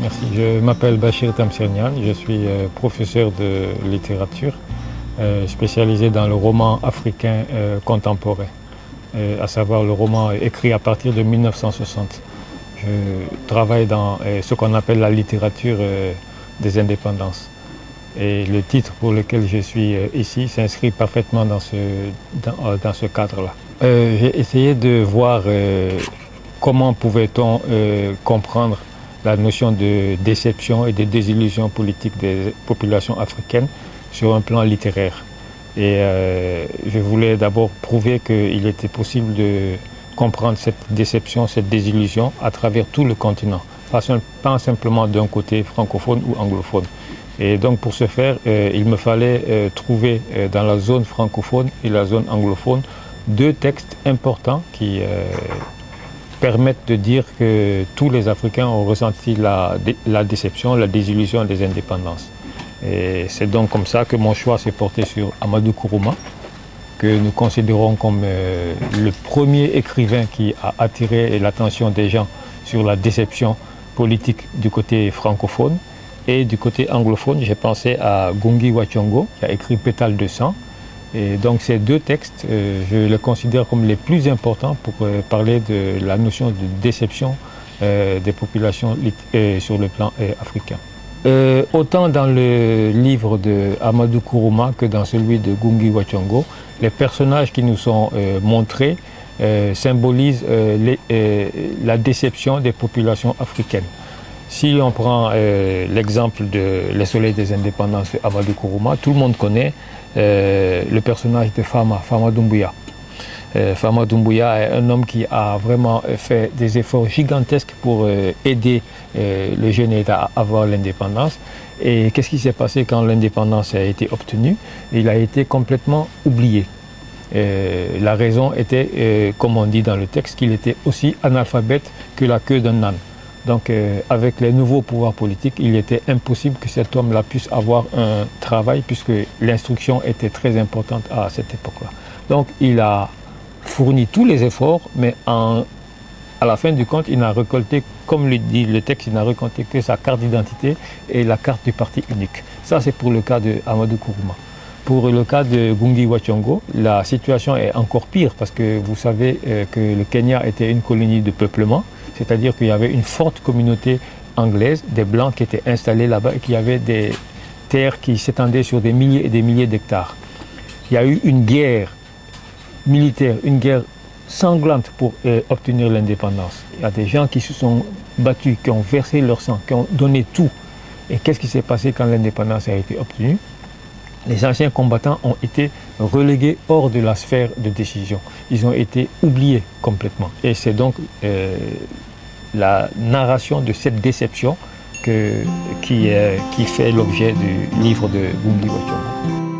Merci. Je m'appelle Bachir Tamsirnian, je suis professeur de littérature spécialisé dans le roman africain contemporain, à savoir le roman écrit à partir de 1960. Je travaille dans ce qu'on appelle la littérature des indépendances. Et le titre pour lequel je suis ici s'inscrit parfaitement dans ce cadre-là. J'ai essayé de voir comment pouvait-on comprendre la notion de déception et de désillusion politique des populations africaines sur un plan littéraire. Et je voulais d'abord prouver qu'il était possible de comprendre cette déception, cette désillusion à travers tout le continent, pas simplement d'un côté francophone ou anglophone. Et donc pour ce faire, il me fallait trouver dans la zone francophone et la zone anglophone deux textes importants qui permettent de dire que tous les Africains ont ressenti la déception, la désillusion des indépendances. Et c'est donc comme ça que mon choix s'est porté sur Amadou Kourouma, que nous considérons comme le premier écrivain qui a attiré l'attention des gens sur la déception politique du côté francophone. Et du côté anglophone, j'ai pensé à Gungi Wa Thiong'o, qui a écrit Pétales de sang. Et donc ces deux textes, je les considère comme les plus importants pour parler de la notion de déception des populations sur le plan africain. Autant dans le livre de Amadou Kourouma que dans celui de Gungi Wa Thiong'o, les personnages qui nous sont montrés symbolisent la déception des populations africaines. Si on prend l'exemple de Les Soleils des Indépendances de Amadou Kourouma, tout le monde connaît le personnage de Fama Doumbouya. Fama Doumbouya est un homme qui a vraiment fait des efforts gigantesques pour aider le jeune État à avoir l'indépendance. Et qu'est-ce qui s'est passé quand l'indépendance a été obtenue? Il a été complètement oublié. La raison était, comme on dit dans le texte, qu'il était aussi analphabète que la queue d'un âne. Donc avec les nouveaux pouvoirs politiques, il était impossible que cet homme-là puisse avoir un travail puisque l'instruction était très importante à cette époque-là. Donc il a fourni tous les efforts, mais à la fin du compte, il n'a récolté, comme le dit le texte, il n'a récolté que sa carte d'identité et la carte du parti unique. Ça, c'est pour le cas de Amadou Kourouma. Pour le cas de Gungi Wa Thiong'o, la situation est encore pire parce que vous savez que le Kenya était une colonie de peuplement, c'est-à-dire qu'il y avait une forte communauté anglaise, des Blancs qui étaient installés là-bas et qui avaient des terres qui s'étendaient sur des milliers et des milliers d'hectares. Il y a eu une guerre militaire, une guerre sanglante pour obtenir l'indépendance. Il y a des gens qui se sont battus, qui ont versé leur sang, qui ont donné tout. Et qu'est-ce qui s'est passé quand l'indépendance a été obtenue? Les anciens combattants ont été relégués hors de la sphère de décision. Ils ont été oubliés complètement. Et c'est donc la narration de cette déception qui fait l'objet du livre de Gungi Wa Thiong'o.